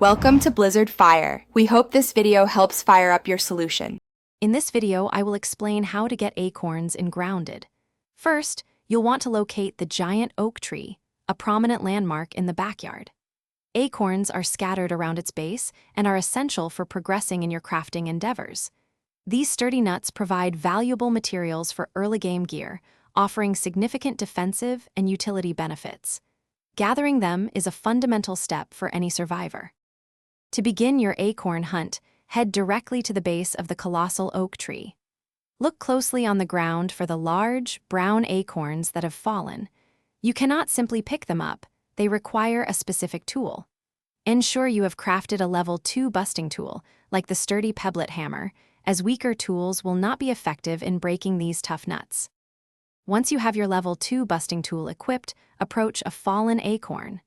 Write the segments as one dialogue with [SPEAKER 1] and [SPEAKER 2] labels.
[SPEAKER 1] Welcome to Blizzard Fire. We hope this video helps fire up your solution.
[SPEAKER 2] In this video, I will explain how to get acorns in grounded. First, you'll want to locate the giant oak tree, a prominent landmark in the backyard. Acorns are scattered around its base and are essential for progressing in your crafting endeavors. These sturdy nuts provide valuable materials for early game gear, offering significant defensive and utility benefits. Gathering them is a fundamental step for any survivor. To begin your acorn hunt, head directly to the base of the colossal oak tree. Look closely on the ground for the large, brown acorns that have fallen. You cannot simply pick them up, they require a specific tool. Ensure you have crafted a level 2 busting tool, like the sturdy pebblet hammer, as weaker tools will not be effective in breaking these tough nuts. Once you have your level 2 busting tool equipped, approach a fallen acorn.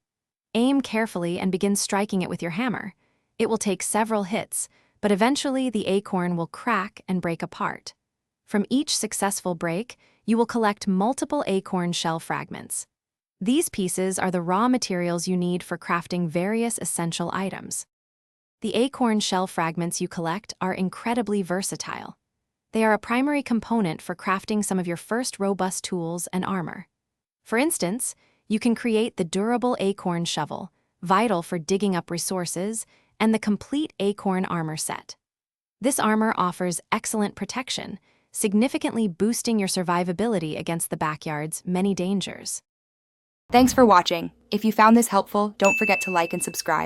[SPEAKER 2] Aim carefully and begin striking it with your hammer. It will take several hits, but eventually the acorn will crack and break apart. From each successful break, you will collect multiple acorn shell fragments. These pieces are the raw materials you need for crafting various essential items. The acorn shell fragments you collect are incredibly versatile. They are a primary component for crafting some of your first robust tools and armor. For instance, you can create the durable acorn shovel, vital for digging up resources, and the complete acorn armor set. This armor offers excellent protection, significantly boosting your survivability against the backyard's many dangers.
[SPEAKER 1] Thanks for watching. If you found this helpful, don't forget to like and subscribe.